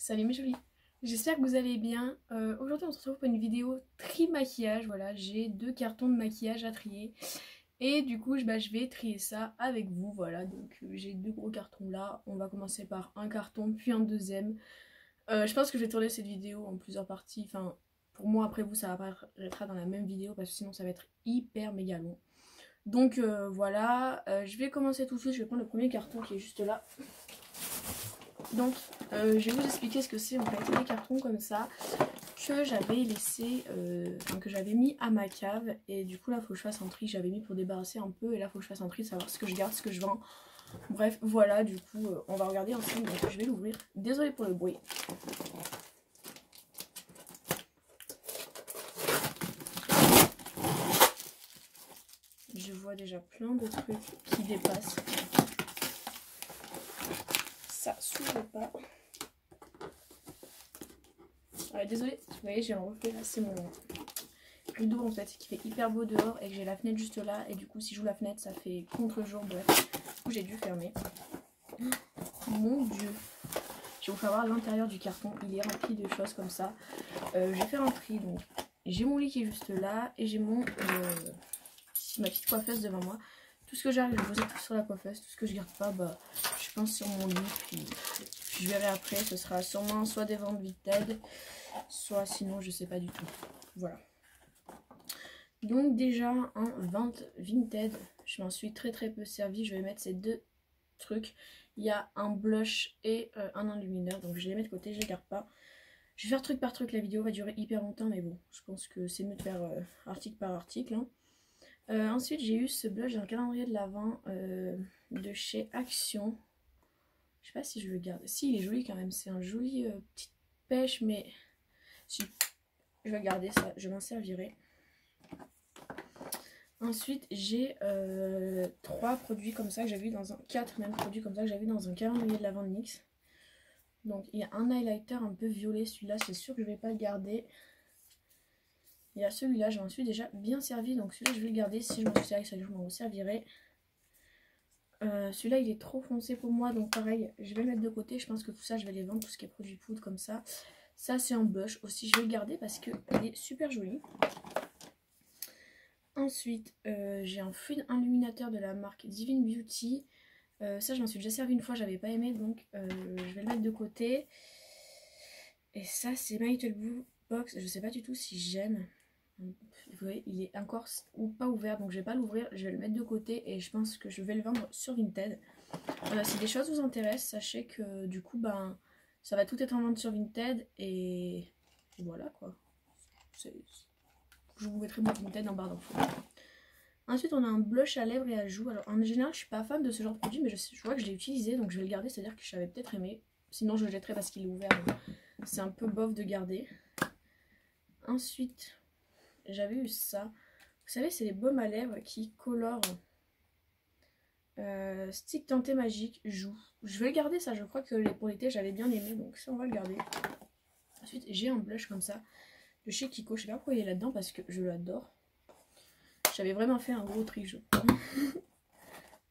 Salut mes jolis, j'espère que vous allez bien. Aujourd'hui on se retrouve pour une vidéo tri maquillage. Voilà, j'ai 2 cartons de maquillage à trier et du coup je vais trier ça avec vous. Voilà, donc j'ai 2 gros cartons là. On va commencer par un carton puis un deuxième. Je pense que je vais tourner cette vidéo en plusieurs parties. Enfin, pour moi après vous ça apparaîtra dans la même vidéo parce que sinon ça va être hyper méga long. Donc voilà, je vais commencer tout de suite. Je vais prendre le premier carton qui est juste là. Donc je vais vous expliquer ce que c'est en fait, des cartons comme ça que j'avais laissé, que j'avais mis à ma cave. Et du coup là faut que je fasse un tri, j'avais mis pour débarrasser un peu et là faut que je fasse un tri de savoir ce que je garde, ce que je vends. Bref voilà, du coup on va regarder ensemble, donc je vais l'ouvrir. Désolée pour le bruit. Je vois déjà plein de trucs qui dépassent. Ça s'ouvre pas. Désolée, vous voyez j'ai un reflet là, c'est mon rideau en fait qui fait hyper beau dehors et que j'ai la fenêtre juste là et du coup si j'ouvre la fenêtre ça fait contre-jour, bref, du coup j'ai dû fermer. Mon dieu, je vais vous faire voir l'intérieur du carton, il est rempli de choses comme ça. Je vais faire un tri, donc j'ai mon lit qui est juste là et j'ai ma petite coiffeuse devant moi. Tout ce que j'arrive, je vais poser tout sur la coiffeuse, tout ce que je garde pas, bah je pense sur mon lit, puis je verrai après, ce sera sûrement soit des ventes Vinted, soit sinon je sais pas du tout. Voilà. Donc déjà en vente Vinted, je m'en suis très peu servi. Je vais mettre ces 2 trucs. Il y a un blush et un enlumineur, donc je les mets de côté, je les garde pas. Je vais faire truc par truc, la vidéo va durer hyper longtemps, mais bon, je pense que c'est mieux de faire article par article, hein. Ensuite j'ai eu ce blush d'un calendrier de l'Avent de chez Action. Je sais pas si je le garde. Si, il est joli quand même, c'est un joli petite pêche, mais si je vais garder ça, je m'en servirai. Ensuite j'ai 3 produits comme ça que j'avais vu dans un... 4 même produits comme ça que j'avais vu dans un calendrier de l'Avent de NYX. Donc il y a un highlighter un peu violet, celui-là c'est sûr que je vais pas le garder. Il y a celui-là, je m'en suis déjà bien servi, donc celui-là je vais le garder. Si je m'en suis servi, je m'en servirai. Celui-là il est trop foncé pour moi, donc pareil je vais le mettre de côté. Je pense que tout ça je vais les vendre, tout ce qui est produit poudre comme ça. Ça c'est un blush aussi, je vais le garder parce qu'il est super joli. Ensuite, j'ai un fluide illuminateur de la marque Divine Beauty. Ça, je m'en suis déjà servi une fois, j'avais pas aimé, donc je vais le mettre de côté. Et ça, c'est My Little Blue Box. Je sais pas du tout si j'aime. Vous voyez, il est encore ou pas ouvert, donc je vais pas l'ouvrir. Je vais le mettre de côté et je pense que je vais le vendre sur Vinted. Si des choses vous intéressent, sachez que du coup, ben, ça va tout être en vente sur Vinted. Et voilà quoi. Je vous mettrai mon Vinted en barre d'infos. Ensuite on a un blush à lèvres et à joues. Alors en général je suis pas fan de ce genre de produit, mais je vois que je l'ai utilisé, donc je vais le garder, c'est à dire que je savais peut-être aimé. Sinon je le jetterai parce qu'il est ouvert, c'est un peu bof de garder. Ensuite j'avais eu ça, vous savez c'est les baumes à lèvres qui colorent. Stick teinté magique joue. Je vais le garder, ça je crois que pour l'été j'avais bien aimé, donc ça on va le garder. Ensuite j'ai un blush comme ça de chez Kiko, je sais pas pourquoi il est là-dedans parce que je l'adore. J'avais vraiment fait un gros tri, je crois.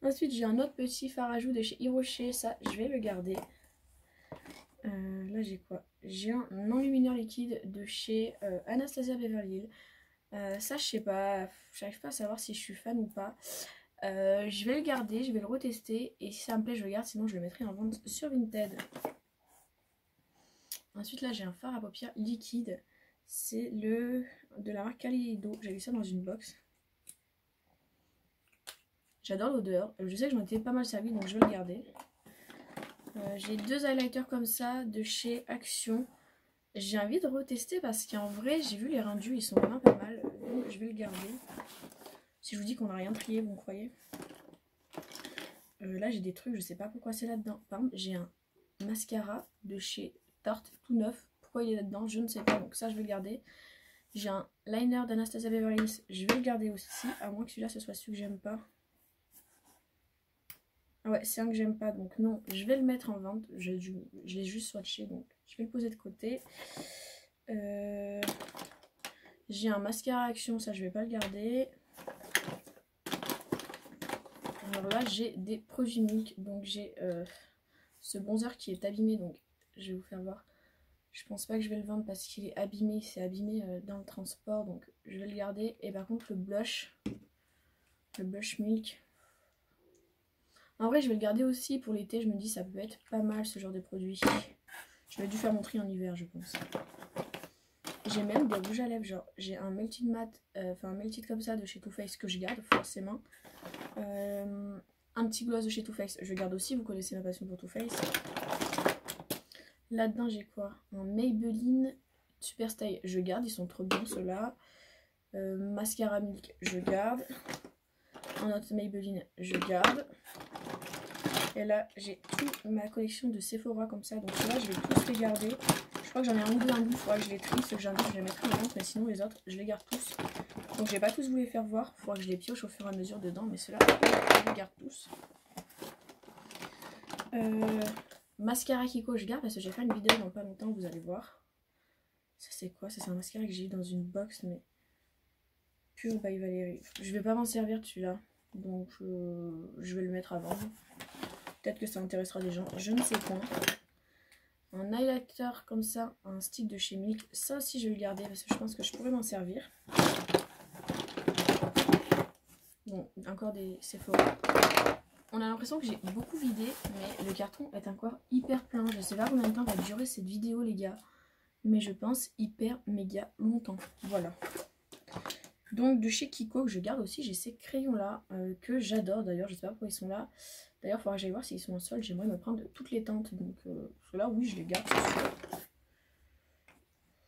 Ensuite j'ai un autre petit fard à joues de chez Hirocher, ça je vais le garder. Là j'ai quoi? J'ai un enlumineur liquide de chez Anastasia Beverly Hills. Ça je sais pas, j'arrive pas à savoir si je suis fan ou pas. Je vais le garder, je vais le retester et si ça me plaît je le garde, sinon je le mettrai en vente sur Vinted. Ensuite là j'ai un fard à paupières liquide, c'est le de la marque Kaleido, j'ai vu ça dans une box. J'adore l'odeur, je sais que je m'en étais pas mal servi donc je vais le garder. J'ai 2 highlighters comme ça de chez Action. J'ai envie de retester parce qu'en vrai j'ai vu les rendus, ils sont vraiment pas mal, donc je vais le garder. Si je vous dis qu'on n'a rien trié, vous me croyez? Là j'ai des trucs, je sais pas pourquoi c'est là-dedans. Par exemple j'ai un mascara de chez Tarte tout neuf, pourquoi il est là-dedans je ne sais pas, donc ça je vais le garder. J'ai un liner d'Anastasia Beverly Hills, je vais le garder aussi, à moins que celui-là ce soit celui que j'aime pas. Ah ouais, c'est un que j'aime pas, donc non, je vais le mettre en vente. Je l'ai juste swatché, donc je vais le poser de côté. J'ai un mascara Action, ça je vais pas le garder. Alors là, j'ai des produits Milk, donc j'ai ce bronzer qui est abîmé, donc je vais vous faire voir. Je pense pas que je vais le vendre parce qu'il est abîmé, il s'est abîmé dans le transport, donc je vais le garder. Et par contre le blush milk, en vrai je vais le garder aussi pour l'été, je me dis ça peut être pas mal ce genre de produit. Je vais dû faire mon tri en hiver je pense. J'ai même des rouges à lèvres, genre j'ai un melted matte, enfin un melted comme ça de chez Too Faced que je garde forcément. Un petit gloss de chez Too Faced, je garde aussi, vous connaissez ma passion pour Too Faced. Là-dedans j'ai quoi? Un Maybelline Super Style, je garde, ils sont trop bons ceux-là. Mascara Milk, je garde. Un autre Maybelline, je garde. Et là j'ai toute ma collection de Sephora comme ça, donc là je vais tous les garder. Je crois que j'en ai un ou deux un bout, il faudra que je les trie, ceux que j'en ai je les mettrai en vente, mais sinon les autres je les garde tous. Donc je vais pas tous vous les faire voir, il faudra que je les pioche au fur et à mesure dedans, mais ceux-là je les garde tous. Mascara Kiko je garde parce que j'ai fait une vidéo dans pas longtemps, vous allez voir. Ça c'est quoi? Ça c'est un mascara que j'ai eu dans une box, mais Pure by Valérie. Je vais pas m'en servir de celui-là, donc je vais le mettre à vendre. Peut-être que ça intéressera des gens, je ne sais point. Un highlighter comme ça, un stick de chez Milk, ça aussi je vais le garder parce que je pense que je pourrais m'en servir. Bon, encore des Sephora. On a l'impression que j'ai beaucoup vidé, mais le carton est encore hyper plein. Je sais pas combien de temps va durer cette vidéo les gars, mais je pense hyper méga longtemps. Voilà. Donc de chez Kiko que je garde aussi, j'ai ces crayons là que j'adore d'ailleurs, je sais pas pourquoi ils sont là. D'ailleurs il faudra que j'aille voir s'ils sont en solde, j'aimerais me prendre toutes les teintes, donc ceux-là oui je les garde.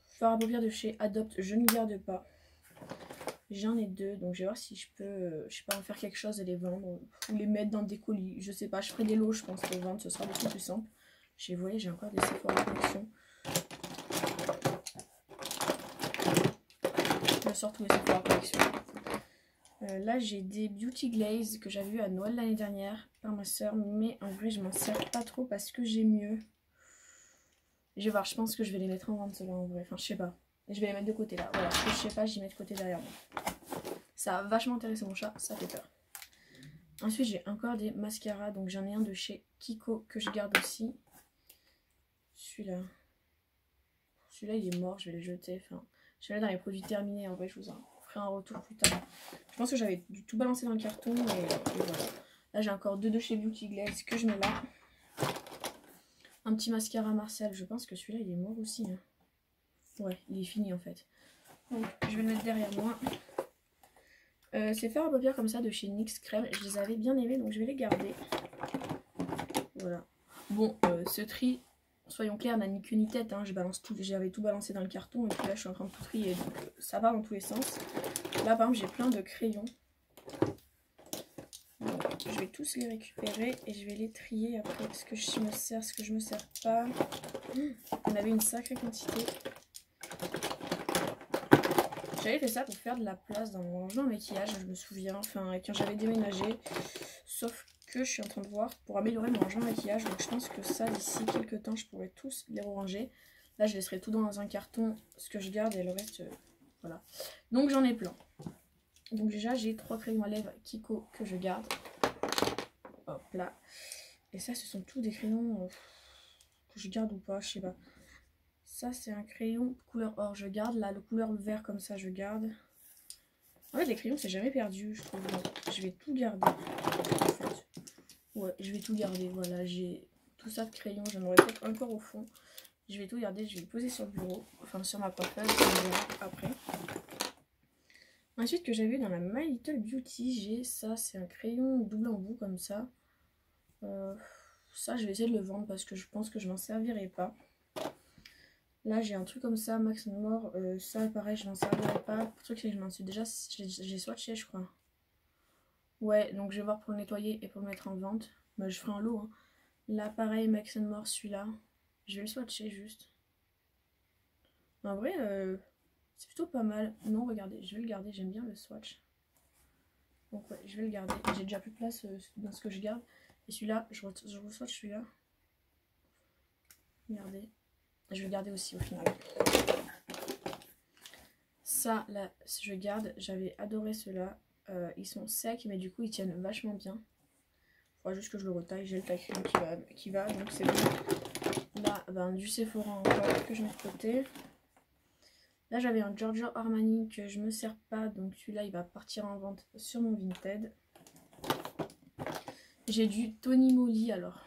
Fard à paupières de chez Adopt, je ne garde pas. J'en ai deux, donc je vais voir si je peux, je sais pas, en faire quelque chose et les vendre ou les mettre dans des colis. Je sais pas, je ferai des lots, je pense, pour vendre, ce sera beaucoup plus simple. Vous voyez, j'ai encore des Sephora collection. Je sors tous les Sephora collection. Là, j'ai des Beauty Glaze que j'avais eu à Noël l'année dernière par ma soeur, mais en vrai, je m'en sers pas trop parce que j'ai mieux. Je vais voir, je pense que je vais les mettre en vente ceux-là en vrai, enfin, je sais pas. Et je vais les mettre de côté là. Voilà, ce que je sais pas, j'y mets de côté derrière moi. Ça a vachement intéressé mon chat, ça fait peur. Ensuite, j'ai encore des mascaras. Donc, j'en ai un de chez Kiko que je garde aussi. Celui-là. Celui-là, il est mort, je vais le jeter. Enfin, je vais aller dans les produits terminés. En vrai, je vous en ferai un retour plus tard. Je pense que j'avais dû tout balancer dans le carton. Et voilà. Là, j'ai encore deux de chez Beauty Glaze que je mets là. Un petit mascara Marcel. Je pense que celui-là, il est mort aussi. Hein. Ouais, il est fini en fait. Donc, je vais le mettre derrière moi. Ces fards à paupières comme ça de chez NYX Crème, je les avais bien aimés donc je vais les garder. Voilà. Bon, ce tri, soyons clairs, n'a ni queue ni tête. Hein. J'avais tout balancé dans le carton et puis là je suis en train de tout trier. Donc ça part dans tous les sens. Là par exemple j'ai plein de crayons. Donc, je vais tous les récupérer et je vais les trier après. Ce que je me sers, ce que je me sers pas. On avait une sacrée quantité. J'avais fait ça pour faire de la place dans mon rangement maquillage, je me souviens, enfin quand j'avais déménagé. Sauf que je suis en train de voir pour améliorer mon rangement maquillage. Donc je pense que ça, d'ici quelques temps, je pourrais tous les ranger. Là, je laisserai tout dans un carton, ce que je garde et le reste, voilà. Donc j'en ai plein. Donc déjà, j'ai 3 crayons à lèvres Kiko que je garde. Hop là. Et ça, ce sont tous des crayons que je garde ou pas, je sais pas. Ça, c'est un crayon couleur or, je garde. Là, le couleur vert comme ça, je garde. En fait, les crayons, c'est jamais perdu, je trouve. Donc, je vais tout garder. En fait. Ouais, je vais tout garder. Voilà, j'ai tout ça de crayons. J'en aurais peut-être encore au fond. Je vais tout garder. Je vais le poser sur le bureau. Enfin, sur ma portefeuille. Après. Ensuite, que j'avais dans la My Little Beauty, j'ai ça. C'est un crayon double embout comme ça. Ça, je vais essayer de le vendre parce que je pense que je m'en servirai pas. Là j'ai un truc comme ça, Max More, ça pareil je m'en servirai pas. Le truc c'est que je m'en suis déjà, j'ai swatché je crois. Ouais, donc je vais voir pour le nettoyer et pour le mettre en vente. Bah, je ferai un lot. Hein. Là pareil, Max More celui-là. Je vais le swatcher juste. En vrai, c'est plutôt pas mal. Non, regardez, je vais le garder, j'aime bien le swatch. Donc ouais, je vais le garder. J'ai déjà plus de place dans ce que je garde. Et celui-là, je re-swatch celui-là. Regardez. Je vais le garder aussi au final. Ça, là, je garde. J'avais adoré ceux-là. Ils sont secs, mais du coup, ils tiennent vachement bien. Il faudra juste que je le retaille. J'ai le taille qui va, donc c'est bon. Là, ben, du Sephora encore que je mets de côté. Là, j'avais un Giorgio Armani que je me sers pas. Donc celui-là, il va partir en vente sur mon Vinted. J'ai du Tony Moly. Alors,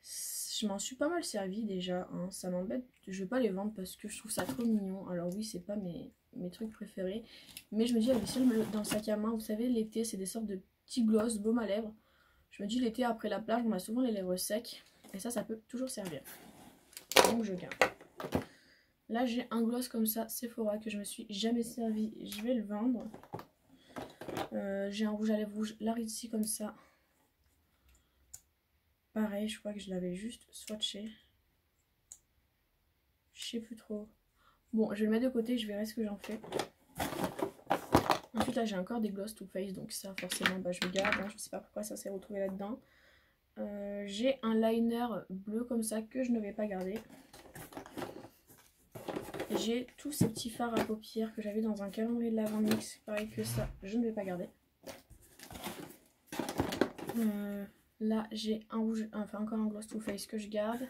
je m'en suis pas mal servi déjà. Hein. Ça m'embête. Je vais pas les vendre parce que je trouve ça trop mignon. Alors oui, c'est pas mes trucs préférés. Mais je me dis, avec ça dans le sac à main, vous savez, l'été, c'est des sortes de petits gloss, baume à lèvres. Je me dis, l'été, après la plage, on a souvent les lèvres secs. Et ça peut toujours servir. Donc je garde. Là, j'ai un gloss comme ça, Sephora, que je me suis jamais servi. Je vais le vendre. J'ai un rouge à lèvres rouge Larizzi comme ça. Pareil, je crois que je l'avais juste swatché. Je sais plus trop. Bon, je vais le mettre de côté, je verrai ce que j'en fais. Ensuite, là, j'ai encore des gloss Too Faced. Donc ça, forcément, bah, je le garde. Hein. Je sais pas pourquoi ça s'est retrouvé là-dedans. J'ai un liner bleu comme ça que je ne vais pas garder. J'ai tous ces petits fards à paupières que j'avais dans un calendrier de l'Avent mix. Pareil que ça, je ne vais pas garder. Là, j'ai un rouge, enfin encore un gloss Too Faced que je garde.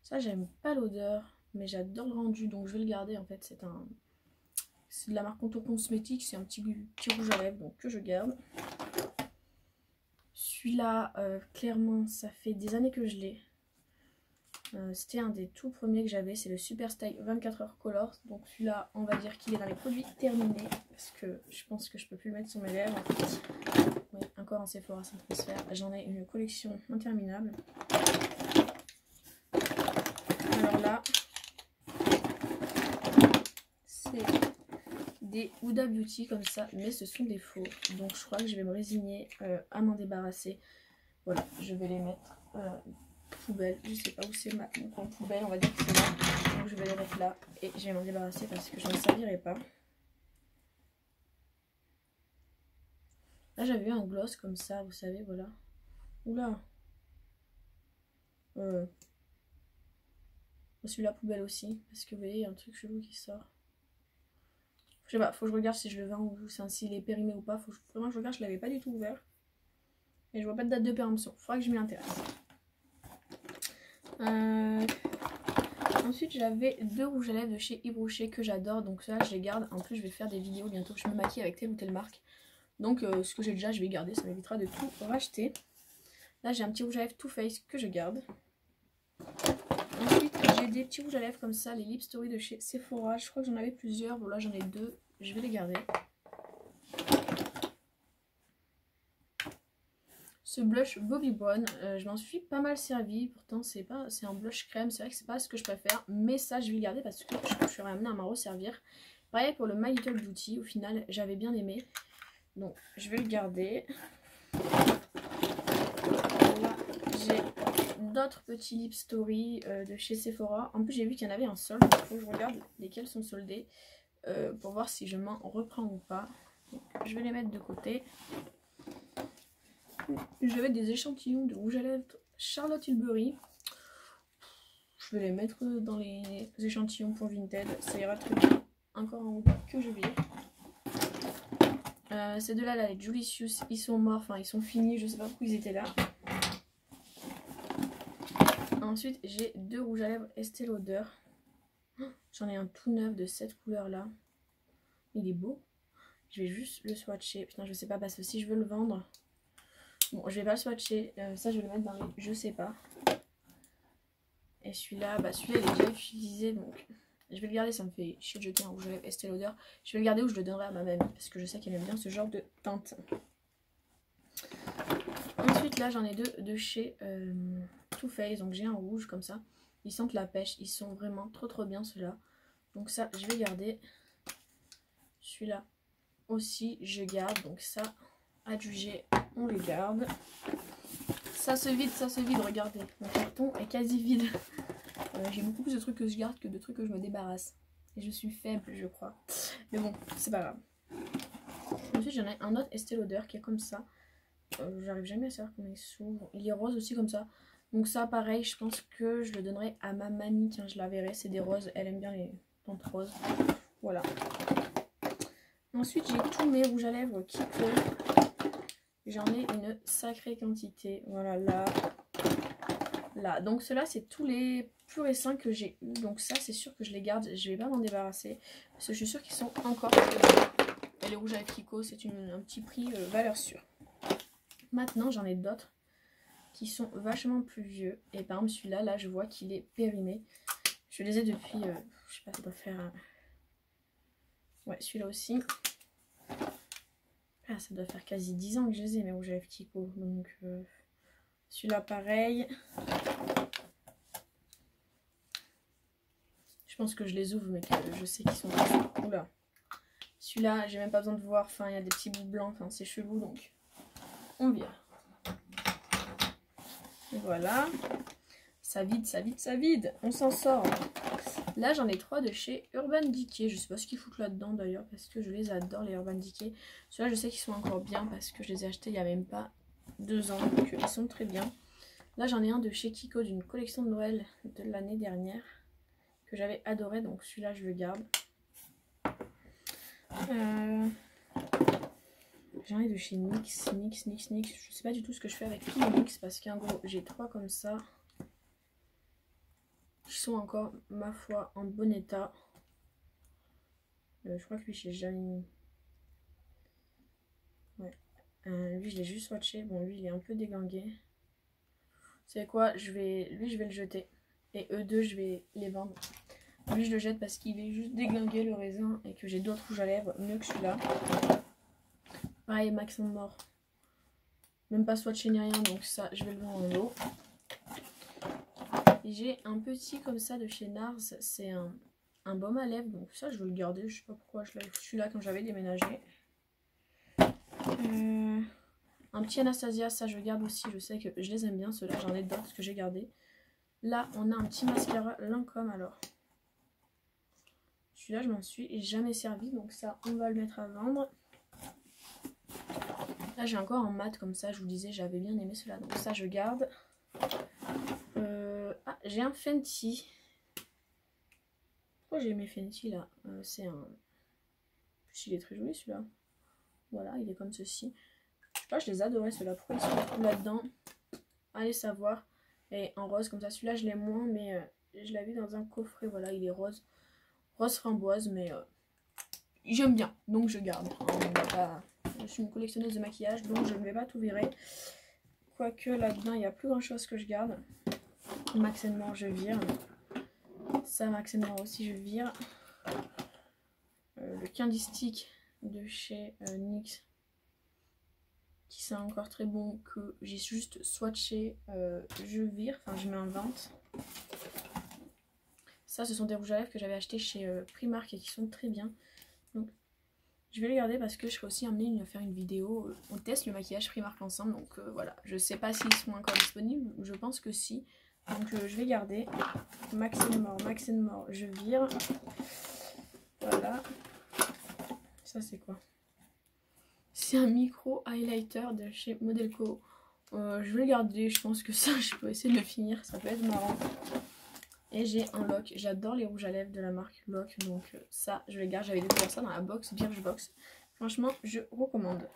Ça, j'aime pas l'odeur, mais j'adore le rendu, donc je vais le garder. En fait, c'est de la marque Contour Cosmétique, c'est un petit rouge à lèvres, donc que je garde. Celui-là, clairement, ça fait des années que je l'ai. C'était un des tout premiers que j'avais, c'est le Super Style 24 Heures Color. Donc celui-là, on va dire qu'il est dans les produits terminés, parce que je pense que je peux plus le mettre sur mes lèvres. Oui, encore un Sephora sans transfert. J'en ai une collection interminable. Alors là, c'est des Huda Beauty comme ça, mais ce sont des faux. Donc je crois que je vais me résigner à m'en débarrasser. Voilà, je vais les mettre poubelle. Je sais pas où c'est mon coin poubelle, on va dire que c'est là. Donc je vais les mettre là et je vais m'en débarrasser parce que je ne servirai pas. Là j'avais eu un gloss comme ça, vous savez, voilà. Oula. Celui-là poubelle aussi, parce que vous voyez, il y a un truc chelou qui sort. Je sais pas, faut que je regarde si je le vends ou s'il est périmé ou pas. Faut vraiment que je regarde, je l'avais pas du tout ouvert. Et je vois pas de date de péremption. Faudra que je m'y intéresse. Ensuite, j'avais deux rouges à lèvres de chez Yves Rocher que j'adore. Donc ça, je les garde. En plus, je vais faire des vidéos bientôt. Je me maquille avec telle ou telle marque. Donc ce que j'ai déjà, je vais garder. Ça m'évitera de tout racheter. Là, j'ai un petit rouge à lèvres Too Faced que je garde. Ensuite, j'ai des petits rouges à lèvres comme ça, les Lip Story de chez Sephora. Je crois que j'en avais plusieurs. Bon, là, j'en ai deux. Je vais les garder. Ce blush Bobbi Brown, je m'en suis pas mal servi. Pourtant, c'est un blush crème. C'est vrai que c'est pas ce que je préfère. Mais ça, je vais le garder parce que je serai amenée à m'en resservir. Pareil pour le My Little Beauty. Au final, j'avais bien aimé. Donc, je vais le garder. Là, j'ai d'autres petits Lip Story de chez Sephora. En plus, j'ai vu qu'il y en avait un solde. Il faut que je regarde lesquels sont soldés pour voir si je m'en reprends ou pas. Donc, je vais les mettre de côté. J'avais des échantillons de rouge à lèvres Charlotte Tilbury. Je vais les mettre dans les échantillons pour Vinted. Ça ira très bien. Encore un rouge que je vire. Ces deux-là, là, les Julicius, ils sont morts. Enfin, ils sont finis. Je sais pas pourquoi ils étaient là. Ensuite, j'ai deux rouges à lèvres Estée Lauder. J'en ai un tout neuf de cette couleur-là. Il est beau. Je vais juste le swatcher. Putain, je sais pas parce que si je veux le vendre... Bon, je vais pas le swatcher. Ça, je vais le mettre dans les... Je sais pas. Et celui-là, bah celui-là, il est déjà utilisé. Donc, je vais le garder. Ça me fait chier de jeter un rouge à lèvres Estée Lauder. Je vais le garder ou je le donnerai à ma mamie. Parce que je sais qu'elle aime bien ce genre de teinte. Ensuite, là, j'en ai deux de chez Too Faced. Donc, j'ai un rouge comme ça. Ils sentent la pêche. Ils sont vraiment trop bien, ceux-là. Donc, ça, je vais garder. Celui-là aussi, je garde. Donc, ça, adjugé, on les garde. Ça se vide, regardez. Mon carton est quasi vide. J'ai beaucoup plus de trucs que je garde que de trucs que je me débarrasse. Et je suis faible, je crois. Mais bon, c'est pas grave. Ensuite, j'en ai un autre Estée Lauder qui est comme ça. J'arrive jamais à savoir comment il s'ouvre. Il est rose aussi comme ça. Donc ça, pareil, je pense que je le donnerai à ma mamie. Tiens, je la verrai. C'est des roses. Elle aime bien les teintes roses. Voilà. Ensuite, j'ai tous mes rouges à lèvres Kiko. J'en ai une sacrée quantité. Voilà, là. Là. Donc ceux-là, c'est tous les plus récents que j'ai eu. Donc ça, c'est sûr que je les garde. Je vais pas m'en débarrasser. Parce que je suis sûre qu'ils sont encore très bons. Et les rouges à lèvres Kiko, c'est un petit prix valeur sûre. Maintenant, j'en ai d'autres qui sont vachement plus vieux. Et par exemple, celui-là, là, je vois qu'il est périmé. Je les ai depuis, je sais pas, ça doit faire... Ouais, celui-là aussi. Ah, ça doit faire quasi 10 ans que je les ai, mes rouges à lèvres Kiko. Donc, celui-là, pareil. Je pense que je les ouvre, mais que je sais qu'ils sont... Oula. Celui-là, j'ai même pas besoin de voir. Enfin, il y a des petits bouts blancs. Enfin, c'est chelou, donc on vire. Et voilà. Ça vide, ça vide, ça vide. On s'en sort. Là, j'en ai 3 de chez Urban Decay. Je sais pas ce qu'ils foutent là-dedans, d'ailleurs, parce que je les adore, les Urban Decay. Ceux-là, je sais qu'ils sont encore bien, parce que je les ai achetés il y a même pas 2 ans. Donc, ils sont très bien. Là, j'en ai un de chez Kiko, d'une collection de Noël de l'année dernière, que j'avais adoré. Donc, celui-là, je le garde. J'en ai de chez NYX, NYX. Je sais pas du tout ce que je fais avec tous les NYX parce qu'en gros j'ai 3 comme ça. Qui sont encore, ma foi, en bon état. Je crois que lui j'ai jamais mis. Ouais. Lui je l'ai juste swatché. Bon lui il est un peu déglingué. Vous savez quoi, lui je vais le jeter. Et eux deux je vais les vendre. Lui je le jette parce qu'il est juste déglingué le raisin. Et que j'ai d'autres rouges à lèvres mieux que celui-là. Pareil, Max Mort. Même pas swatché ni rien, donc ça, je vais le vendre en lot. J'ai un petit comme ça de chez Nars. C'est un baume à lèvres, donc ça, je veux le garder. Je sais pas pourquoi je l'avais foutu là quand j'avais déménagé. Un petit Anastasia, ça, je garde aussi. Je sais que je les aime bien, ceux-là. J'en ai d'autres que j'ai gardé. Là, on a un petit mascara Lancôme, alors. Celui-là, je m'en suis jamais servi, donc ça, on va le mettre à vendre. Là j'ai encore un mat comme ça, je vous disais j'avais bien aimé cela, donc ça je garde. Ah, j'ai un Fenty. Pourquoi j'ai aimé Fenty là? C'est un... Il est très joli celui-là. Voilà, il est comme ceci. Je sais pas, je les adorais ceux-là. Pourquoi ils sont là-dedans? Allez savoir. Et en rose comme ça, celui-là je l'aime moins, mais je l'avais dans un coffret, voilà, il est rose. Rose framboise, mais j'aime bien, donc je garde. Je suis une collectionneuse de maquillage, donc je ne vais pas tout virer. Quoique là-dedans, il n'y a plus grand-chose que je garde. Max Mort, je vire. Ça, Max Mort aussi, je vire. Le Candy Stick de chez NYX, qui c'est encore très bon, que j'ai juste swatché, je vire. Enfin, je mets en vente. Ça, ce sont des rouges à lèvres que j'avais acheté chez Primark et qui sont très bien. Donc, je vais les garder parce que je serai aussi amenée à faire une vidéo. On teste le maquillage Primark ensemble. Donc voilà, je sais pas s'ils sont encore disponibles. Je pense que si. Donc je vais garder. Max Mort, je vire. Voilà. Ça c'est quoi? C'est un micro highlighter de chez Modelco. Je vais le garder. Je pense que ça, je peux essayer de le finir. Ça peut être marrant. Et j'ai un Lock. J'adore les rouges à lèvres de la marque Lock. Donc ça, je le garde. J'avais découvert ça dans la box Birchbox. Franchement, je recommande.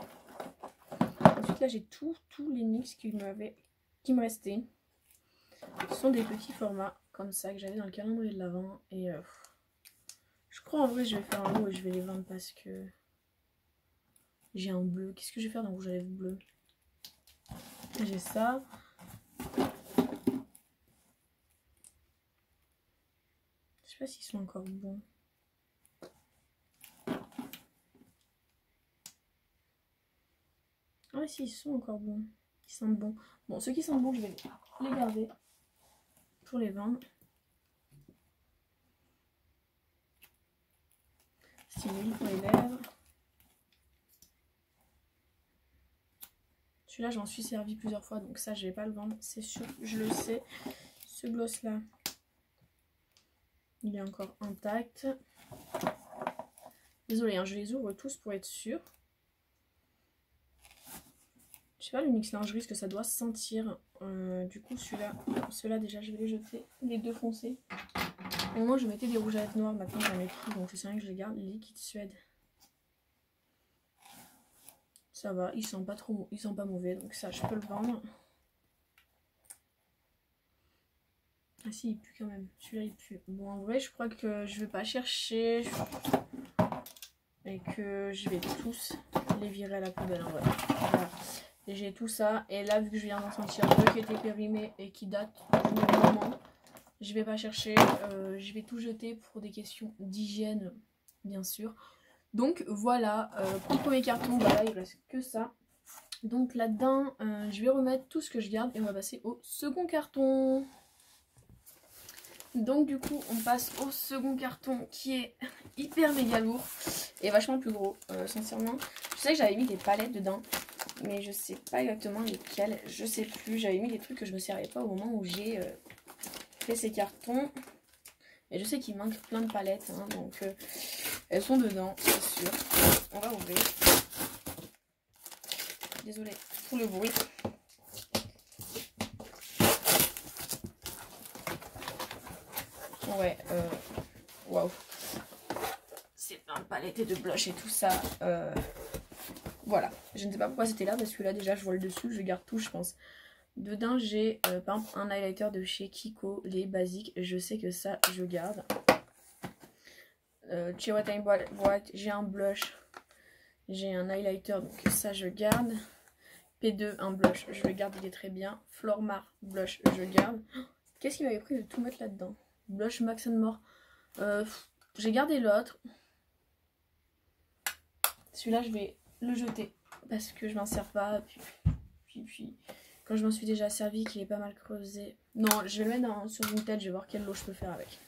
Ensuite, là, j'ai tous les NYX qui me restaient. Ce sont des petits formats comme ça que j'avais dans le calendrier de l'Avent. Et je crois en vrai, je vais faire un lot et je vais les vendre parce que j'ai un bleu. Qu'est-ce que je vais faire dans le rouge à lèvres bleu? J'ai ça. Je sais pas s'ils sont encore bons. Ah oui, si, ils sont encore bons. Ils sentent bon. Bon, ceux qui sont bons, je vais les garder pour les vendre. C'est une huile pour les lèvres. Celui-là, j'en suis servi plusieurs fois, donc ça, je vais pas le vendre, c'est sûr, je le sais. Ce gloss-là, il est encore intact. Désolée, hein, je les ouvre tous pour être sûre. Je sais pas le NYX lingerie, ce que ça doit sentir. Du coup, ceux-là, déjà, je vais les jeter. Les deux foncés. Au moins, je mettais des rouges à lèvres noirs. Maintenant, j'en ai plus, donc je sais rien que je les garde. Liquide Suède. Ça va, il sent pas trop, il sent pas mauvais, donc ça je peux le vendre. Ah si, il pue quand même. Celui-là il pue. Bon, en vrai, je crois que je vais pas chercher et que je vais tous les virer à la poubelle en vrai. Voilà. J'ai tout ça et là, vu que je viens d'en sentir deux qui étaient périmés et qui datent du même moment, je vais pas chercher. Je vais tout jeter pour des questions d'hygiène, bien sûr. Donc voilà, pour le premier carton, voilà, il reste que ça. Donc là-dedans, je vais remettre tout ce que je garde et on va passer au second carton. Donc du coup, on passe au second carton qui est hyper méga lourd et vachement plus gros, sincèrement. Je sais que j'avais mis des palettes dedans, mais je sais pas exactement lesquelles, je sais plus. J'avais mis des trucs que je me servais pas au moment où j'ai fait ces cartons. Et je sais qu'il manque plein de palettes, hein, donc elles sont dedans, c'est sûr. On va ouvrir. Désolée pour le bruit. Ouais, waouh. C'est plein de palettes et de blush et tout ça. Voilà, je ne sais pas pourquoi c'était là parce que là déjà je vois le dessus, je garde tout je pense. Dedans j'ai par exemple un highlighter de chez Kiko, les basiques, je sais que ça je garde. Chez Wet n White, j'ai un blush, j'ai un highlighter donc ça je garde. P2 un blush, je le garde, il est très bien. Flormar blush, je garde. Qu'est-ce qui m'avait pris de tout mettre là-dedans? Blush Max & More. J'ai gardé l'autre. Celui-là, je vais le jeter parce que je m'en sers pas. Puis, quand je m'en suis déjà servi, qu'il est pas mal creusé. Non, je vais le mettre sur une tête, je vais voir quelle eau je peux faire avec.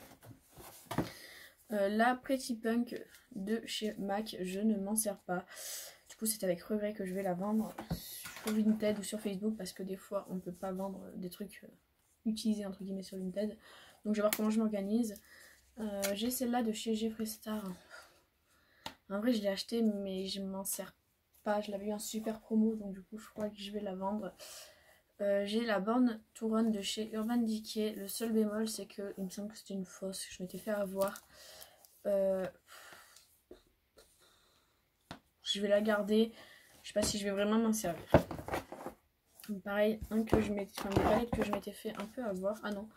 La Pretty Punk de chez MAC, je ne m'en sers pas. Du coup, c'est avec regret que je vais la vendre sur Vinted ou sur Facebook parce que des fois, on ne peut pas vendre des trucs utilisés entre guillemets sur Vinted. Donc, je vais voir comment je m'organise. J'ai celle-là de chez Jeffree Star. En vrai, je l'ai acheté, mais je m'en sers pas. Je l'avais eu en super promo, donc du coup, je crois que je vais la vendre. J'ai la Born to Run de chez Urban Decay. Le seul bémol, c'est que il me semble que c'était une fausse. Je m'étais fait avoir. Je vais la garder. Je sais pas si je vais vraiment m'en servir. Pareil, des palettes que je m'étais fait un peu avoir. Ah non,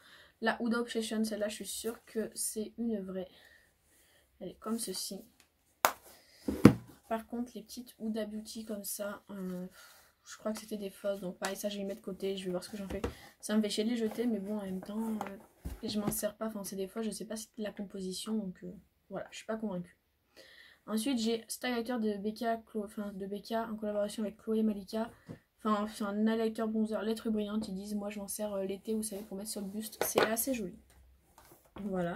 la Huda Obsession, celle-là, je suis sûre que c'est une vraie. Elle est comme ceci. Par contre, les petites Huda Beauty comme ça, je crois que c'était des fausses. Donc pareil, ça je vais les mettre de côté. Je vais voir ce que j'en fais. Ça me fait chier de les jeter, mais bon, en même temps, je m'en sers pas. Enfin, c'est des fois, je sais pas si c'est la composition. Donc voilà, je suis pas convaincue. Ensuite, j'ai Stylighter de Becca en collaboration avec Chloé Malika. Enfin, c'est un highlighter bronzer lettres brillantes. Ils disent, moi je m'en sers l'été, vous savez, pour mettre sur le buste. C'est assez joli. Voilà.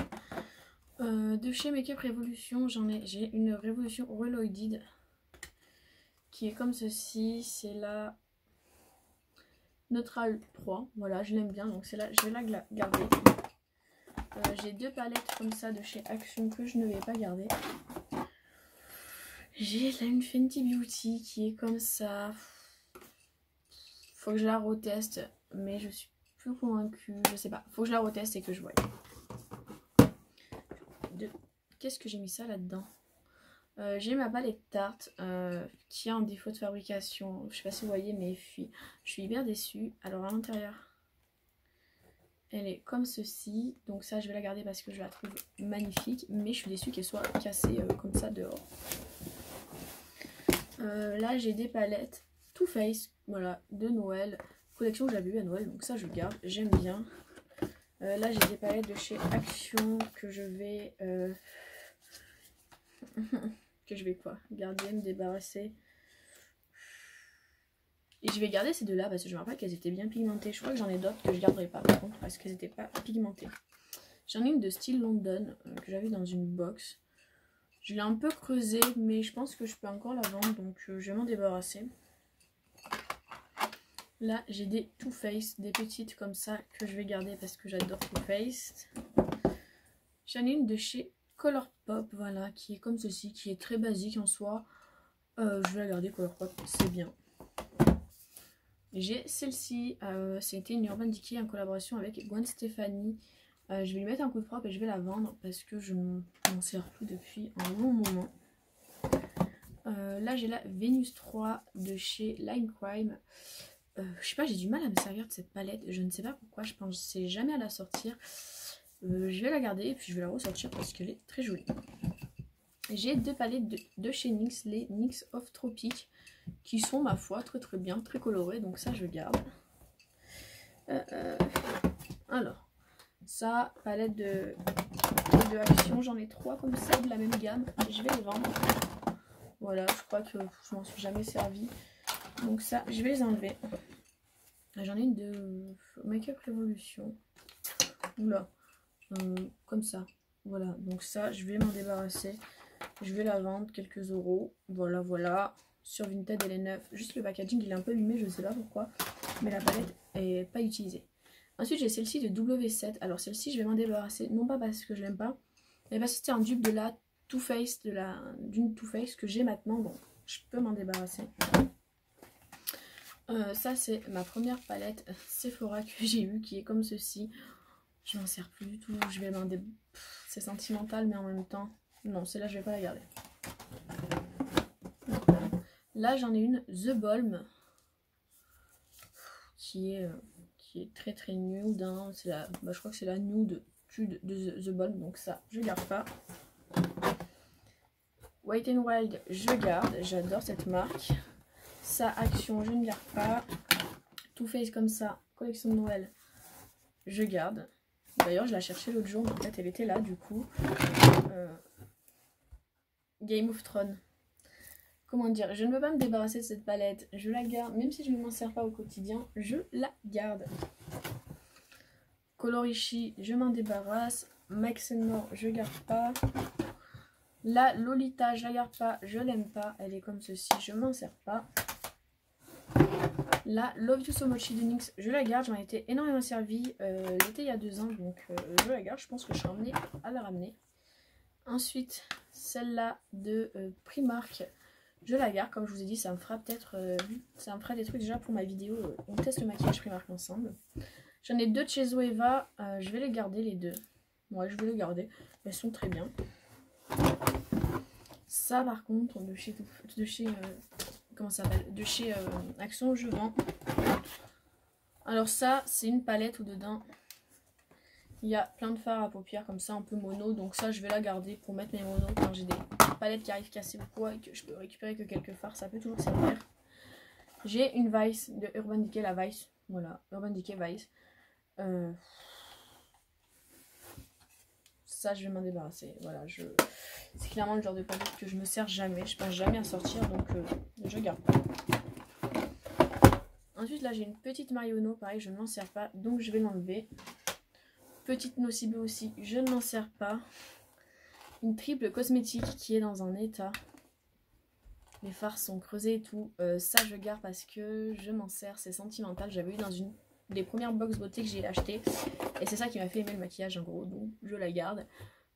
De chez Makeup Revolution, j'ai une Révolution Reloaded qui est comme ceci. C'est la Neutral 3. Voilà, je l'aime bien, donc c'est là, je vais la garder. J'ai deux palettes comme ça de chez Action que je ne vais pas garder. J'ai là une Fenty Beauty qui est comme ça. Faut que je la reteste, mais je suis plus convaincue. Je sais pas, faut que je la reteste et que je voie. Qu'est-ce que j'ai mis ça là-dedans? J'ai ma palette Tarte qui a un défaut de fabrication. Je sais pas si vous voyez, mais je suis hyper déçue. Alors à l'intérieur, elle est comme ceci. Donc ça, je vais la garder parce que je la trouve magnifique. Mais je suis déçue qu'elle soit cassée comme ça dehors. Là, j'ai des palettes Too Faced, voilà, de Noël. Collection que j'avais eu à Noël, donc ça je garde, j'aime bien. Là, j'ai des palettes de chez Action que je vais... garder, me débarrasser. Et je vais garder ces deux-là parce que je me rappelle qu'elles étaient bien pigmentées. Je crois que j'en ai d'autres que je garderai pas par contre parce qu'elles n'étaient pas pigmentées. J'en ai une de style London que j'avais dans une box. Je l'ai un peu creusée, mais je pense que je peux encore la vendre, donc je vais m'en débarrasser. Là, j'ai des Too Faced, des petites comme ça que je vais garder parce que j'adore Too Faced. J'en ai une de chez Colourpop, voilà, qui est comme ceci, qui est très basique en soi. Je vais la garder, Colourpop, c'est bien. J'ai celle-ci, c'était une Urban Decay en collaboration avec Gwen Stefani. Je vais lui mettre un coup de propre et je vais la vendre parce que je m'en sers plus depuis un long moment. Là j'ai la Venus 3 de chez Line Crime. Je sais pas, j'ai du mal à me servir de cette palette. Je ne sais pas pourquoi, je pensais jamais à la sortir. Je vais la garder et puis je vais la ressortir parce qu'elle est très jolie. J'ai deux palettes de chez NYX, les NYX Off Tropic, qui sont ma foi très très bien, très colorées, donc ça je garde. Alors, ça, palette de Action, j'en ai 3 comme ça de la même gamme, je vais les vendre. Voilà, je crois que je m'en suis jamais servi, donc ça je vais les enlever. J'en ai une de Make Up Revolution, oula, comme ça, voilà, donc ça je vais m'en débarrasser. Je vais la vendre quelques euros. Voilà, voilà. Sur Vinted, elle est neuve. Juste le packaging, il est un peu allumé, je ne sais pas pourquoi. Mais la palette est pas utilisée. Ensuite, j'ai celle-ci de W7. Alors, celle-ci, je vais m'en débarrasser. Non pas parce que je l'aime pas, mais parce que c'était un dupe de la Too Faced, d'une Too Faced que j'ai maintenant. Donc, je peux m'en débarrasser. Ça, c'est ma première palette Sephora que j'ai eue, qui est comme ceci. Je m'en sers plus du tout. Je vais m'en débarrasser. C'est sentimental, mais en même temps... Non, celle-là, je vais pas la garder. Là, j'en ai une, The Balm, qui est très très nude. Hein. Je crois que c'est la nude de The Balm, donc ça, je garde pas. White n Wild, je garde. J'adore cette marque. Ça, Action, je ne garde pas. Too Faced comme ça, collection de Noël, je garde. D'ailleurs, je la cherchais l'autre jour, mais en fait, elle était là, du coup. Game of Thrones. Comment dire, je ne veux pas me débarrasser de cette palette, je la garde, même si je ne m'en sers pas au quotidien, je la garde. Colorishi, je m'en débarrasse. Max More, je garde pas. La Lolita, je la garde pas, je l'aime pas, elle est comme ceci, je m'en sers pas. La Love You So Much de NYX, je la garde, j'en ai été énormément servi l'été il y a 2 ans, donc je la garde, je pense que je serai amenée à la ramener. Ensuite, celle-là de Primark, je la garde, comme je vous ai dit, ça me fera peut-être ça me fera des trucs déjà pour ma vidéo. On teste le maquillage Primark ensemble. J'en ai 2 de chez Zoeva, je vais les garder les 2. Ouais, je vais les garder, elles sont très bien. Ça par contre, comment ça s'appelle, de chez Action, je vends. Alors ça, c'est une palette où dedans il y a plein de fards à paupières comme ça, un peu mono. Donc ça, je vais la garder pour mettre mes monos quand j'ai des palettes qui arrivent cassées ou quoi et que je peux récupérer que quelques fards. Ça peut toujours servir. J'ai une Vice de Urban Decay, la Vice. Voilà, Urban Decay Vice. Ça, je vais m'en débarrasser. Voilà, c'est clairement le genre de palette que je me sers jamais. Je pense jamais à sortir, donc je garde pas. Ensuite, là, j'ai une petite Marionneau. Pareil, je ne m'en sers pas, donc je vais l'enlever. Petite Nocibé aussi, je ne m'en sers pas. Une triple cosmétique qui est dans un état. Les fards sont creusés et tout. Ça, je garde parce que je m'en sers. C'est sentimental. J'avais eu dans une des premières box beauté que j'ai acheté. Et c'est ça qui m'a fait aimer le maquillage en gros. Donc, je la garde.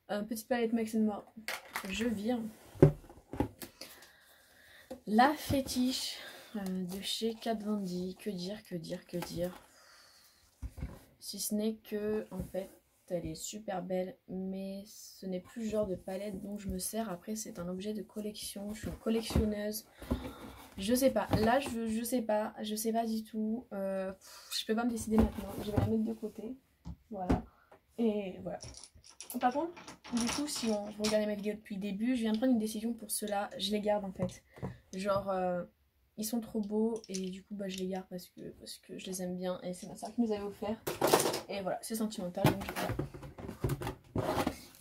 Petite palette Max More, je vire. La fétiche de chez Kat Von D. Que dire, que dire, que dire. Si ce n'est que, en fait, elle est super belle, mais ce n'est plus le genre de palette dont je me sers. Après, c'est un objet de collection. Je suis une collectionneuse. Je sais pas. Là, je sais pas du tout. Je peux pas me décider maintenant. Je vais la mettre de côté. Voilà. Et voilà. Par contre, du coup, si vous regardez ma vidéo depuis le début, je viens de prendre une décision pour ceux-là. Je les garde en fait. Genre, ils sont trop beaux et du coup, bah, je les garde parce que je les aime bien. Et c'est ma soeur qui nous avait offert. Et voilà, c'est sentimental. Donc je garde.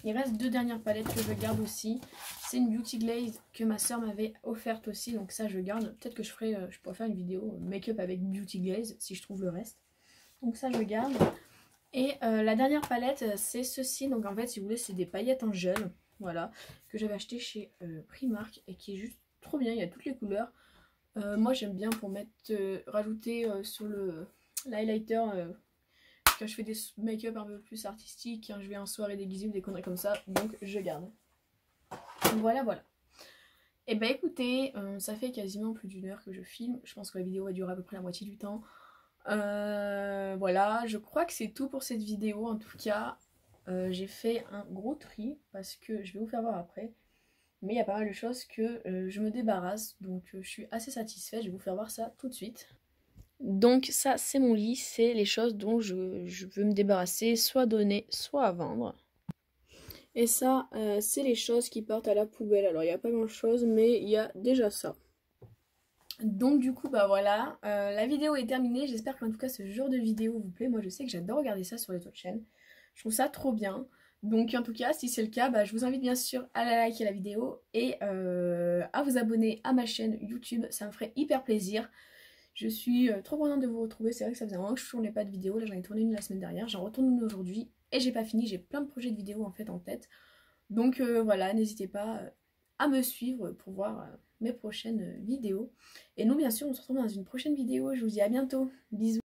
Il reste 2 dernières palettes que je garde aussi. C'est une Beauty Glaze que ma soeur m'avait offerte aussi. Donc ça, je garde. Peut-être que je pourrais faire une vidéo make-up avec Beauty Glaze si je trouve le reste. Donc ça, je garde. Et la dernière palette, c'est ceci. Donc en fait, si vous voulez, c'est des paillettes en gel. Voilà. Que j'avais acheté chez Primark. Et qui est juste trop bien. Il y a toutes les couleurs. Moi, j'aime bien pour mettre rajouter sur l'highlighter quand je fais des make-up un peu plus artistiques. Quand je vais en soirée déguisée ou des conneries comme ça. Donc je garde. Voilà, voilà. Et bah écoutez, ça fait quasiment plus d'1 heure que je filme. Je pense que la vidéo va durer à peu près la moitié du temps. Voilà, je crois que c'est tout pour cette vidéo. En tout cas, j'ai fait un gros tri parce que je vais vous faire voir après. Mais il y a pas mal de choses que je me débarrasse, donc je suis assez satisfaite. Je vais vous faire voir ça tout de suite. Donc ça c'est mon lit, c'est les choses dont je veux me débarrasser, soit donner, soit à vendre. Et ça, c'est les choses qui partent à la poubelle. Alors il n'y a pas grand chose, mais il y a déjà ça. Donc du coup bah voilà, la vidéo est terminée. J'espère qu'en tout cas ce genre de vidéo vous plaît. Moi je sais que j'adore regarder ça sur les autres chaînes. Je trouve ça trop bien. Donc en tout cas si c'est le cas, bah, je vous invite bien sûr à liker la vidéo et à vous abonner à ma chaîne YouTube. Ça me ferait hyper plaisir. Je suis trop contente de vous retrouver. C'est vrai que ça faisait un moment que je tournais pas de vidéo. Là j'en ai tourné une la semaine dernière. J'en retourne une aujourd'hui. Et j'ai pas fini. J'ai plein de projets de vidéos en fait en tête. Donc voilà, n'hésitez pas à me suivre pour voir mes prochaines vidéos. Et nous bien sûr on se retrouve dans une prochaine vidéo. Je vous dis à bientôt. Bisous.